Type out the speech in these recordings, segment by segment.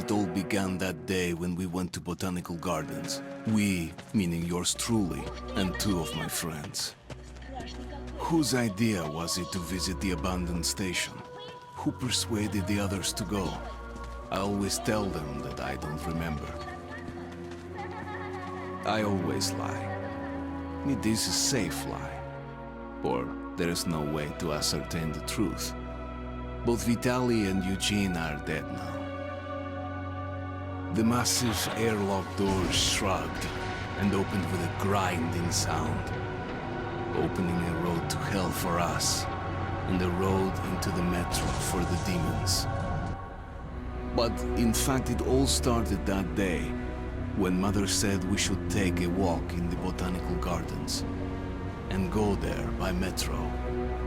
it all began that day when we went to botanical gardens. We, meaning yours truly, and two of my friends. Whose idea was it to visit the abandoned station? Who persuaded the others to go? I always tell them that I don't remember. I always lie. It is a safe lie. Or there is no way to ascertain the truth. Both Vitaly and Eugene are dead now. The massive airlock doors shrugged and opened with a grinding sound, opening a road to hell for us and a road into the metro for the demons. But in fact, it all started that day when Mother said we should take a walk in the botanical gardens and go there by metro.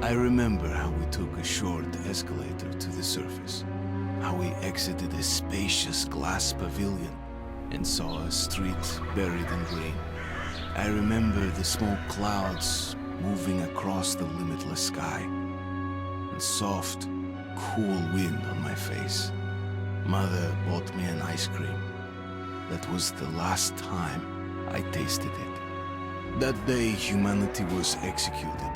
I remember how we took a short escalator to the surface, how we exited a spacious glass pavilion and saw a street buried in green. I remember the smoke clouds moving across the limitless sky and soft, cool wind on my face. Mother bought me an ice cream. That was the last time I tasted it. That day, humanity was executed.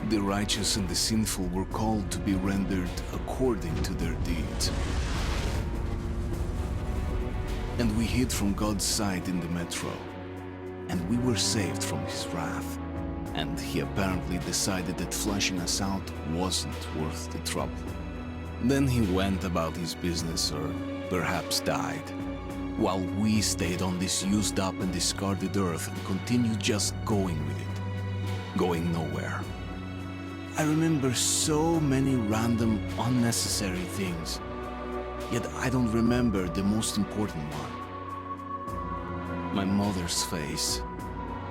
The righteous and the sinful were called to be rendered according to their deeds. And we hid from God's sight in the metro. And we were saved from his wrath. And he apparently decided that flashing us out wasn't worth the trouble. Then he went about his business, or perhaps died, while we stayed on this used up and discarded earth and continued just going with it, going nowhere. I remember so many random, unnecessary things, yet I don't remember the most important one. My mother's face.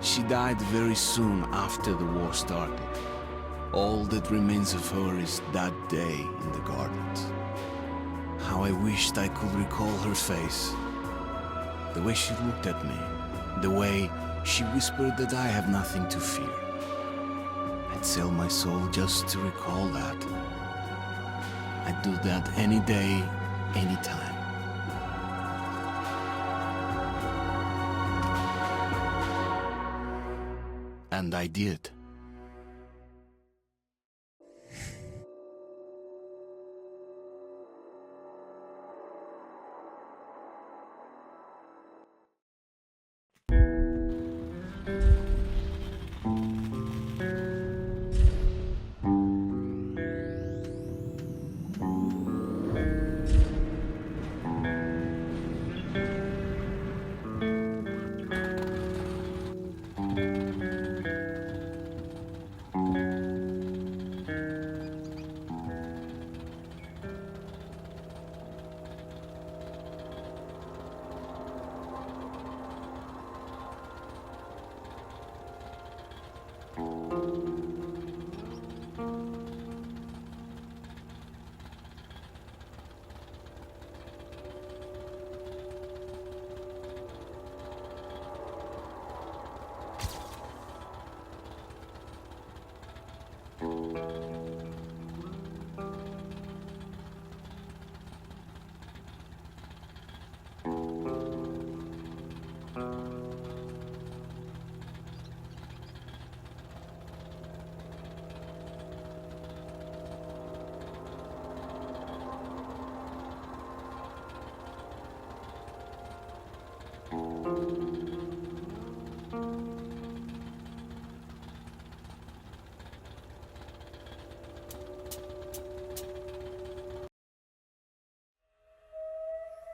She died very soon after the war started. All that remains of her is that day in the gardens. How I wished I could recall her face. The way she looked at me. The way she whispered that I have nothing to fear. I'd sell my soul just to recall that. I'd do that any day, any time. And I did.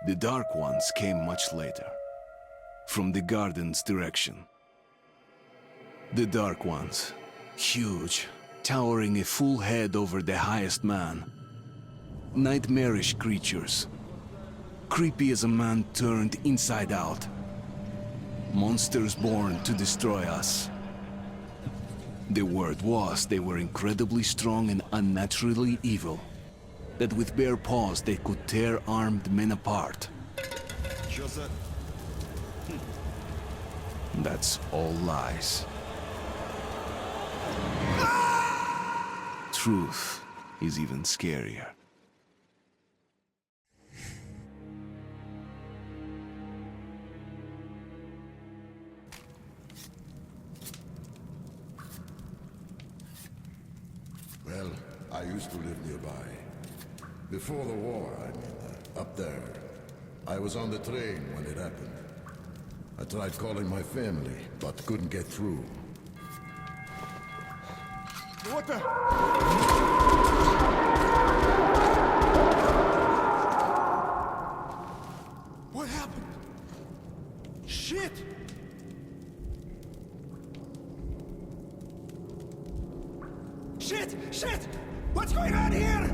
The Dark Ones came much later, from the garden's direction. The Dark Ones, huge, towering a full head over the highest man. Nightmarish creatures, creepy as a man turned inside out. Monsters born to destroy us. The word was they were incredibly strong and unnaturally evil. That with bare paws they could tear armed men apart. That's all lies. Truth is even scarier. I used to live nearby. Before the war, I mean, up there. I was on the train when it happened. I tried calling my family, but couldn't get through. What the? What happened? Shit! Shit! Shit! What's going on here?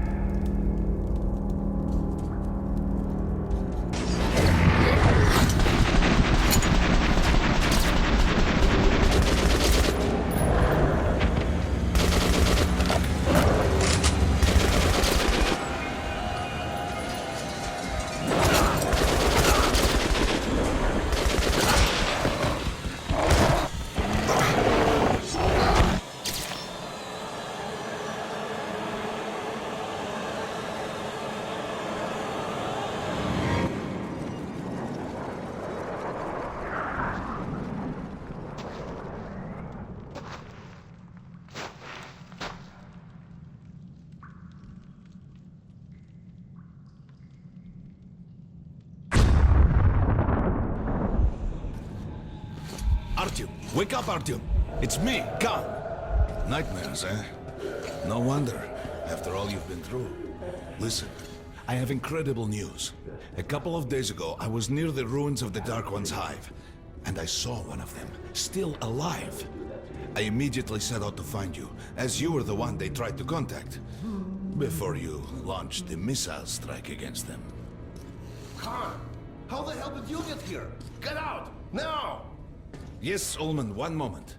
Artyom! Wake up, Artyom! It's me, Khan! Nightmares, eh? No wonder, after all you've been through. Listen, I have incredible news. A couple of days ago, I was near the ruins of the Dark One's hive, and I saw one of them, still alive. I immediately set out to find you, as you were the one they tried to contact, before you launched the missile strike against them. Khan, how the hell did you get here? Get out, now! Yes, Ullman, one moment.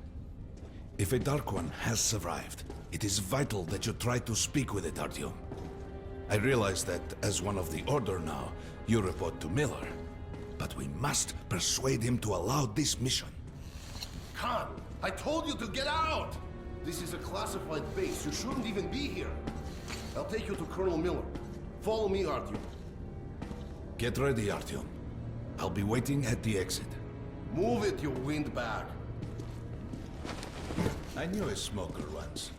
If a Dark One has survived, it is vital that you try to speak with it, Artyom. I realize that, as one of the Order now, you report to Miller. But we must persuade him to allow this mission. Khan, I told you to get out! This is a classified base. You shouldn't even be here. I'll take you to Colonel Miller. Follow me, Artyom. Get ready, Artyom. I'll be waiting at the exit. Move it, you windbag. I knew a smoker once.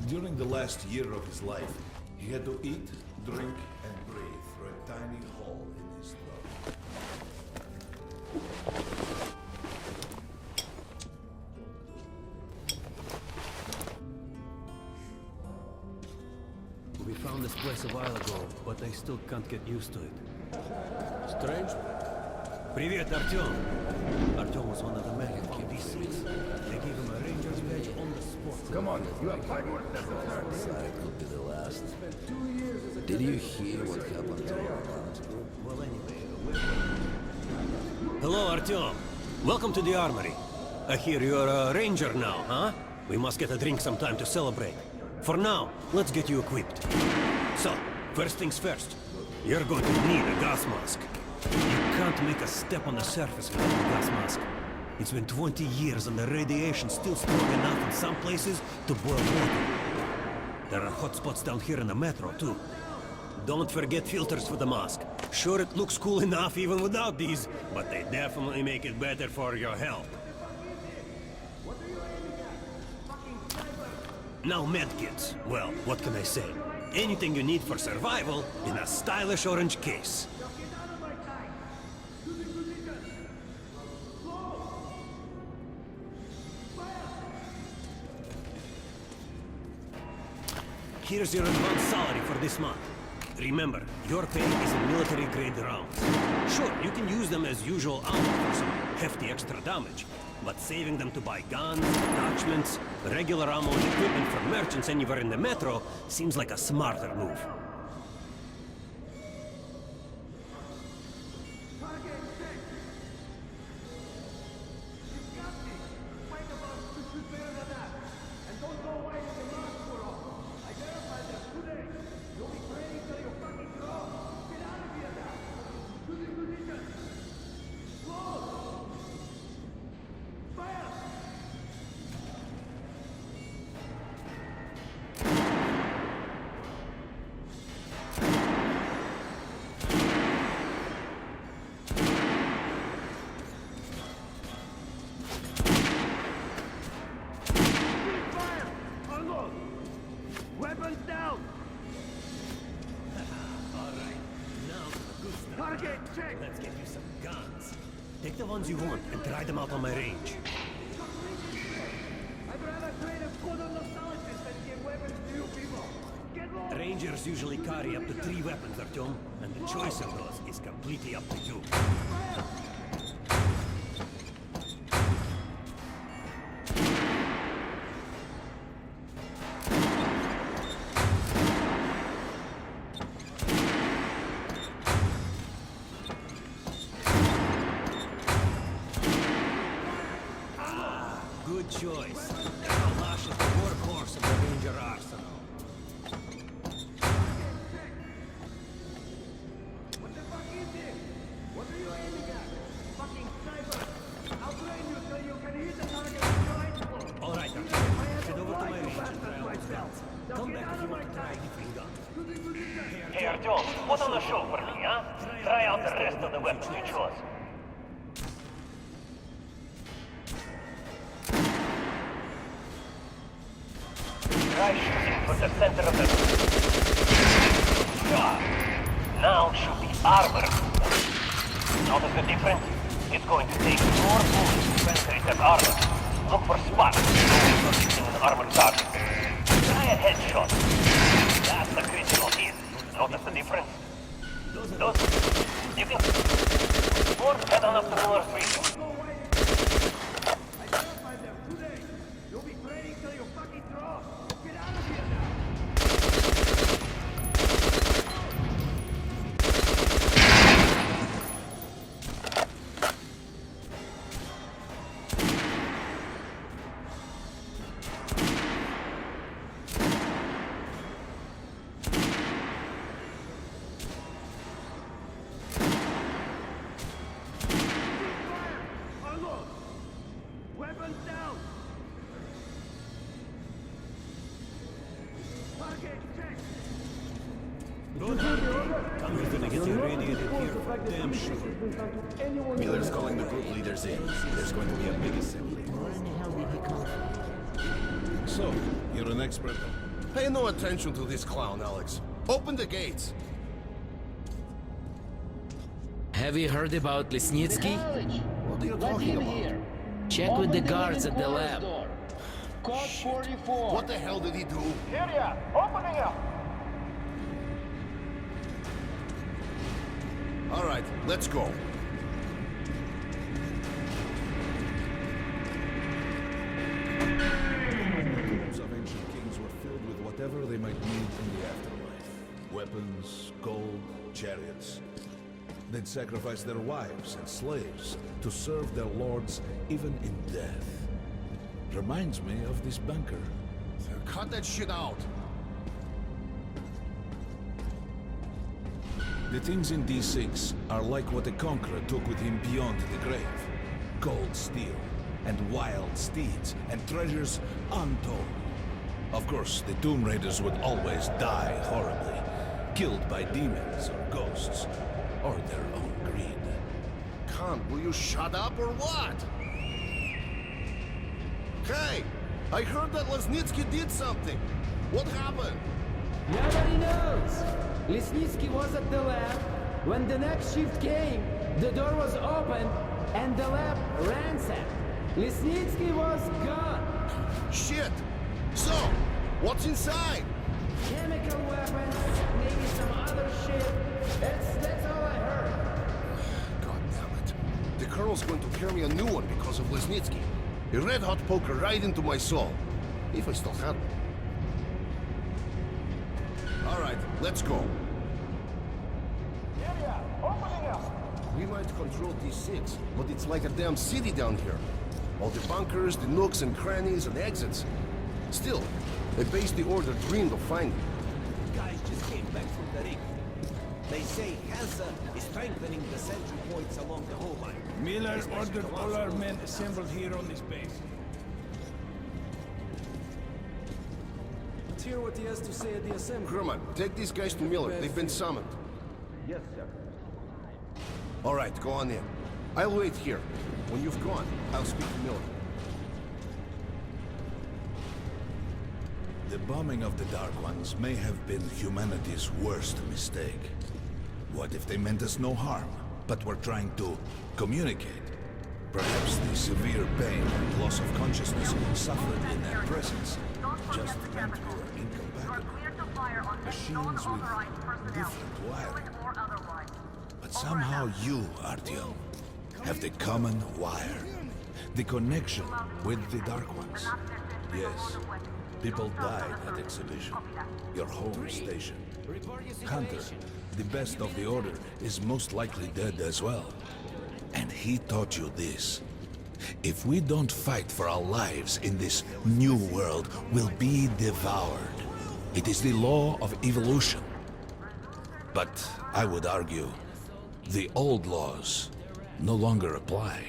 During the last year of his life, he had to eat, drink, and breathe through a tiny hole in his throat. We found this place a while ago, but I still can't get used to it. Strange? Привет, Артём! Артёm was one of the men who found these seats. They gave him a ranger's badge on the spot. Come on, you have 5 more It could be the last. Did you hear what happened to our last group? Well, anyway, hello, Артём. Welcome to the armory. I hear you're a ranger now, huh? We must get a drink sometime to celebrate. For now, let's get you equipped. So, first things first. You're going to need a gas mask. You can't make a step on the surface without a gas mask. It's been 20 years and the radiation's still strong enough in some places to boil water. There are hot spots down here in the metro, too. Don't forget filters for the mask. Sure, it looks cool enough even without these, but they definitely make it better for your health. Now medkits. Well, what can I say? Anything you need for survival in a stylish orange case. Here's your advance salary for this month. Remember, your pay is in military-grade rounds. Sure, you can use them as usual ammo for some hefty extra damage, but saving them to buy guns, attachments, regular ammo and equipment for merchants anywhere in the metro seems like a smarter move. Let's get you some guns. Take the ones you want and try them out on my range. I'd rather trade a good nostalgist than give weapons to you people. Get lost! Rangers usually carry up to 3 weapons, Artyom, and the choice of those is completely up to you. Good choice. Kalash is the workhorse of the Ranger arsenal. What the fuck is this? What are you aiming at? Fucking sniper! I'll train you so you can hit the target with your eyes closed. All right, Artyom. Head over to my range and try out those guns. Come back if you want to try a different gun. Hey, Artyom, put on a show for me, huh? Try out the rest of the weapons you chose. Try shooting for the center of the... Yeah. Now shoot the armor. Notice the difference? It's going to take 4 bullets to penetrate that armor. Look for spots in an armored target. Try a headshot. That's the critical hit. Notice the difference? Those... You can... Or head on up to Miller Street. I verified them 2 days. You'll be training till you fucking throw. Get out of here now! Unload! Weapons down! Target check! Good hunting. I'm gonna get you radiated here for damn sure. Miller's calling the group leaders in. There's going to be a big assembly. So, you're an expert. Pay no attention to this clown, Alex. Open the gates. Have you heard about Lesnitsky? What are you talking about? Check with the guards at the lab. Code 44! What the hell did he do? Here ya! Opening up! All right, let's go. Tombs of ancient kings were filled with whatever they might need in the afterlife. Weapons, gold, chariots. They'd sacrifice their wives and slaves to serve their lords even in death. Reminds me of this bunker. Cut that shit out. The things in D6 are like what the Conqueror took with him beyond the grave. Gold steel, and wild steeds, and treasures untold. Of course, the Tomb Raiders would always die horribly, killed by demons or ghosts, or their own greed. Khan, will you shut up or what? Hey, I heard that Lesnitsky did something. What happened? Nobody knows. Lesnitsky was at the lab. When the next shift came, the door was open and the lab ransacked. Lesnitsky was gone. Shit! So, what's inside? Chemical weapons, maybe some other shit. That's all I heard. God damn it. The Colonel's going to carry a new one because of Lesnitsky. A red-hot poker right into my soul. If I still had one. All right, let's go. Here ya! Opening up! We might control D6, but it's like a damn city down here. All the bunkers, the nooks and crannies and exits. Still, a base the Order dreamed of finding. Guys just came back from the ring. They say Hansa is strengthening the sentry points along the whole line. Miller ordered all our men assembled here on this base. Let's hear what he has to say at the assembly. Kerman, take these guys to Miller. They've been summoned. Yes, sir. All right, go on in. I'll wait here. When you've gone, I'll speak to Miller. The bombing of the Dark Ones may have been humanity's worst mistake. What if they meant us no harm, but were trying to communicate? Perhaps the severe pain and loss of consciousness suffered in their presence just meant we were incompatible. Machines with different wiring. But somehow you, Artyom, have the common wire. The connection with the Dark Ones. Yes, people died at Exhibition, your home station. Hunter, the best of the Order, is most likely dead as well. And he taught you this. If we don't fight for our lives in this new world, we'll be devoured. It is the law of evolution. But I would argue, the old laws no longer apply.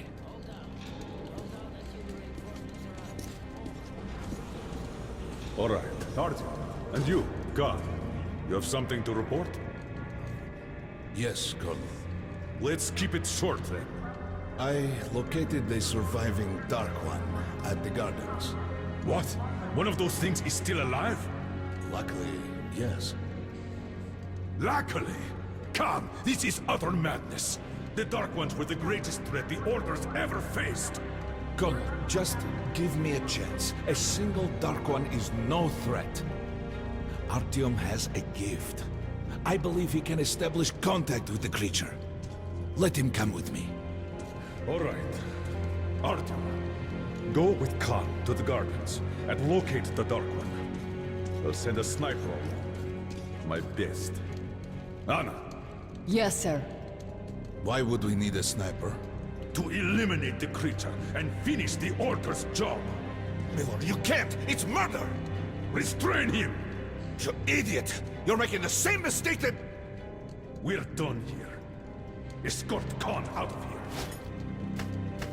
All right, Artyom. And you, God, you have something to report? Yes, Colonel. Let's keep it short, then. I located the surviving Dark One at the gardens. What? One of those things is still alive? Luckily, yes. Luckily? Come, this is utter madness. The Dark Ones were the greatest threat the Order's ever faced. Colonel, just give me a chance. A single Dark One is no threat. Artyom has a gift. I believe he can establish contact with the creature. Let him come with me. All right. Artyom, go with Khan to the gardens and locate the Dark One. I'll send a sniper along. My best. Anna. Yes, sir. Why would we need a sniper? To eliminate the creature and finish the Order's job. Miller, you can't! It's murder! Restrain him! You idiot! You're making the same mistake that... We're done here. Escort Khan out of here.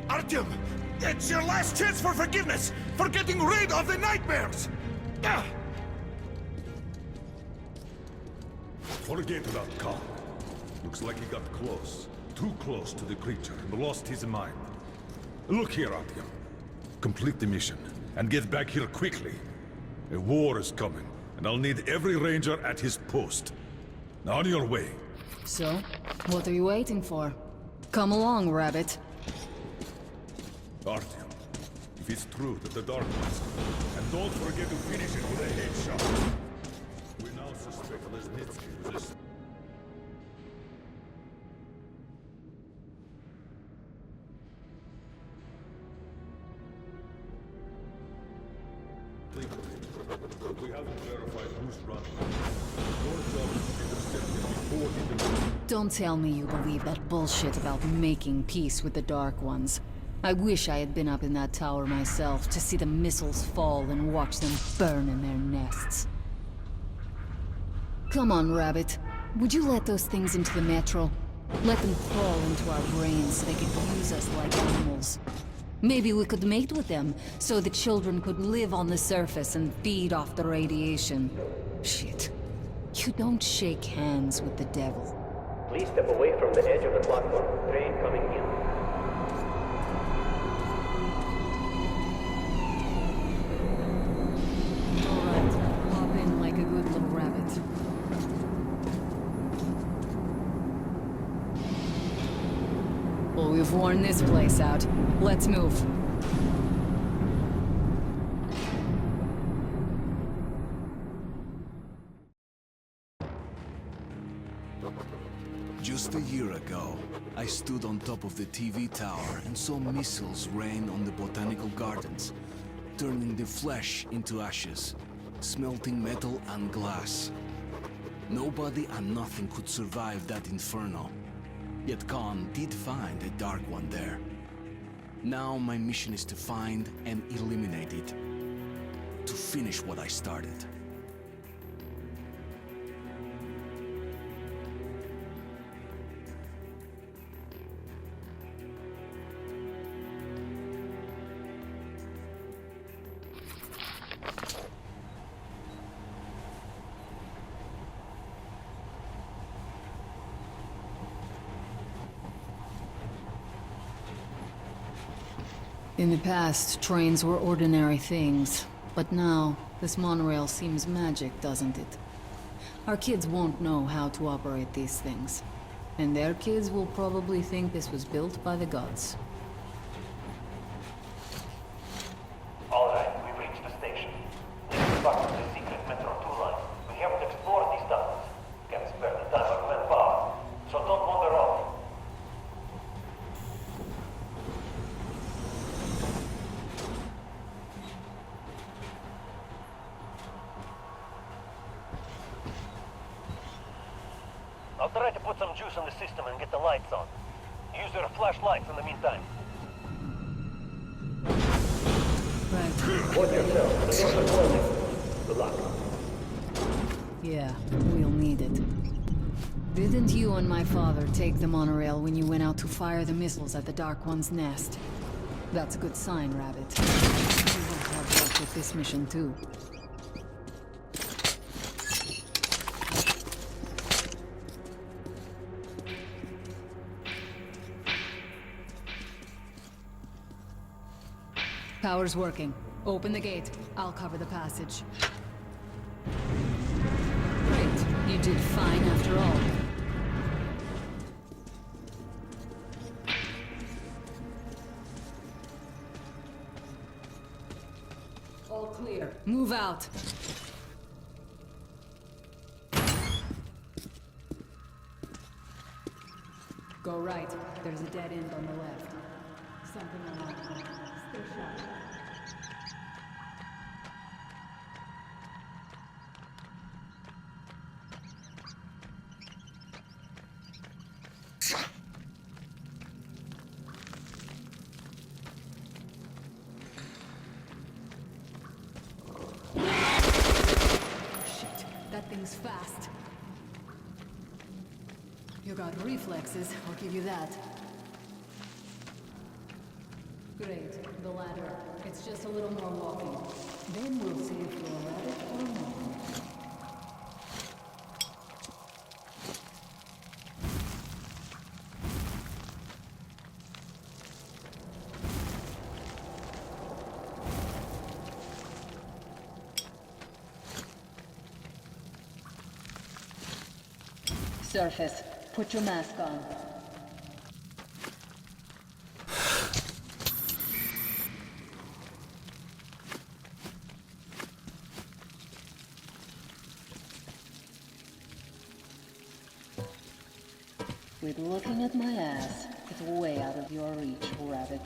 Artyom! It's your last chance for forgiveness! For getting rid of the nightmares! Forget about Khan. Looks like he got close. Too close to the creature and lost his mind. Look here, Artyom. Complete the mission and get back here quickly. A war is coming, and I'll need every ranger at his post. On your way. So, what are you waiting for? Come along, Rabbit. Artyom, if it's true that the Dark Ones, and don't forget to finish it with a headshot. We now suspect Lesnitsky was a... We haven't verified who's running. Your job is to intercept him before he... Don't tell me you believe that bullshit about making peace with the Dark Ones. I wish I had been up in that tower myself to see the missiles fall and watch them burn in their nests. Come on, Rabbit. Would you let those things into the metro? Let them crawl into our brains so they could use us like animals. Maybe we could mate with them, so the children could live on the surface and feed off the radiation. Shit. You don't shake hands with the devil. Please step away from the edge of the platform. Train coming in. Alright, hop in like a good little rabbit. Well, we've worn this place out. Let's move. Just a year ago, I stood on top of the TV tower and saw missiles rain on the botanical gardens, turning the flesh into ashes, smelting metal and glass. Nobody and nothing could survive that inferno. Yet Khan did find a Dark One there. Now my mission is to find and eliminate it. To finish what I started. In the past, trains were ordinary things. But now, this monorail seems magic, doesn't it? Our kids won't know how to operate these things. And their kids will probably think this was built by the gods. All right, we've reached the station. This is part of the secret Metro 2 line. We haven't explored these tunnels. Can't spare the time or manpower, so don't wander off. I'll try to put some juice on the system and get the lights on. Use your flashlights in the meantime. Right. Watch yourself. The doors are closing. Good luck. Yeah, we'll need it. Didn't you and my father take the monorail when you went out to fire the missiles at the Dark One's nest? That's a good sign, Rabbit. You will have luck with this mission, too. Power's working. Open the gate. I'll cover the passage. Great. You did fine after all. All clear. Move out. Go right. There's a dead end on the left. Something along that line. Stay sharp. Shit, that thing's fast. You got reflexes, I'll give you that. Great, the ladder. It's just a little more walking. Then we'll see if you're a rabbit or a monkey. Surface. Put your mask on. Quit looking at my ass. It's way out of your reach, Rabbit.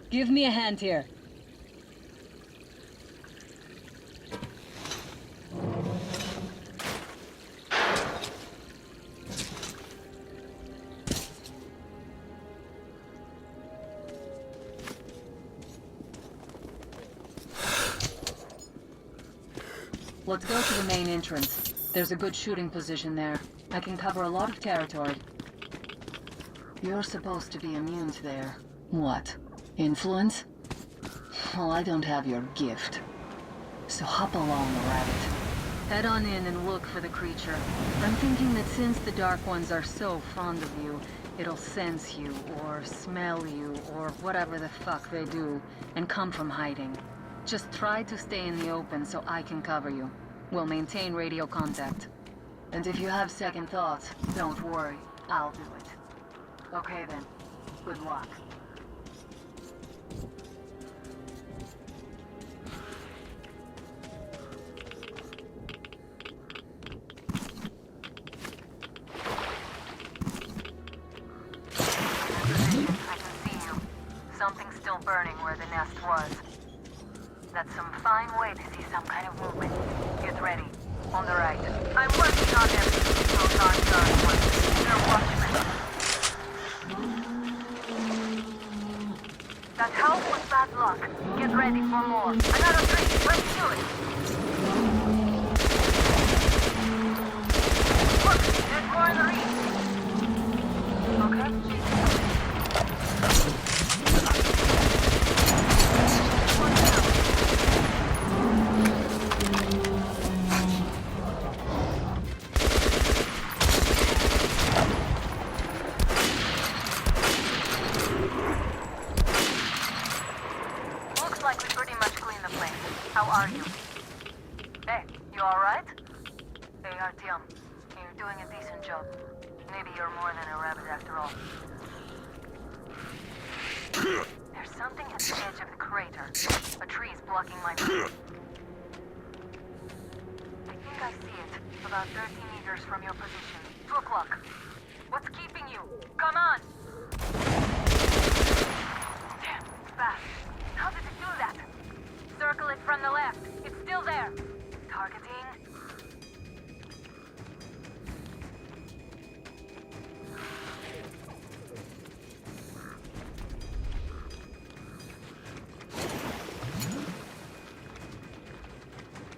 Give me a hand here. Let's go to the main entrance. There's a good shooting position there. I can cover a lot of territory. You're supposed to be immune to their... what? Influence? Well, I don't have your gift. So hop along, Rabbit. Head on in and look for the creature. I'm thinking that since the Dark Ones are so fond of you, it'll sense you, or smell you, or whatever the fuck they do, and come from hiding. Just try to stay in the open so I can cover you. We'll maintain radio contact. And if you have second thoughts, don't worry. I'll do it. Okay then. Good luck. Something's still burning where the nest was. That's some fine way to see some kind of movement. Get ready. On the right. I'm working on them. Those aren't guard ones. They're watchmen. That house was bad luck. Get ready for more. Another 3. Let's do it. Look, there's more in the reach. Okay? more than a rabbit after all. There's something at the edge of the crater. A tree is blocking my view. I think I see it. About 30 meters from your position. 2 o'clock. What's keeping you? Come on! Damn, it's fast. How did it do that? Circle it from the left. It's still there. Targeting.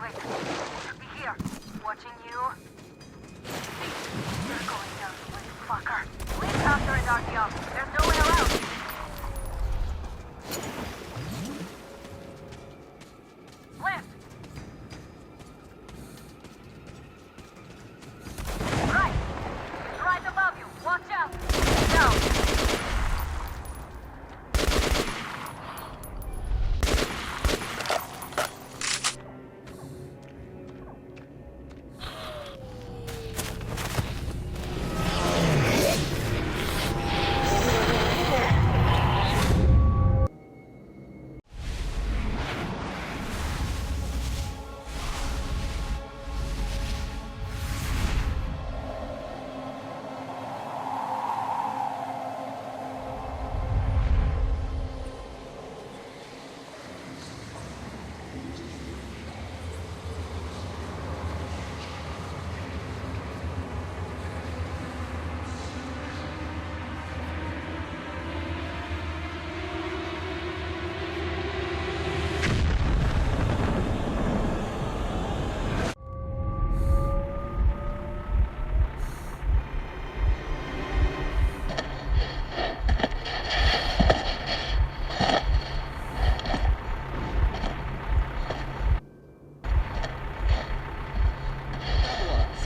Wait, should be here. Watching you. You're going down, you little fucker. Leave after it, Artyom. There's no way around. Left. Right. It's right above you. Watch out. Down.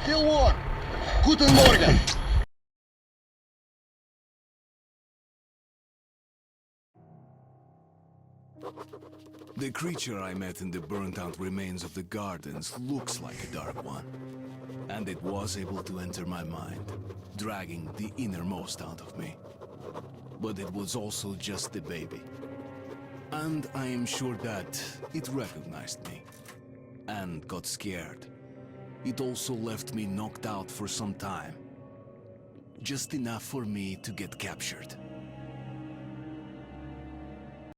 Still warm. Guten Morgen. The creature I met in the burnt-out remains of the gardens looks like a dark one. And it was able to enter my mind, dragging the innermost out of me. But it was also just a baby. And I am sure that it recognized me and got scared. It also left me knocked out for some time. Just enough for me to get captured.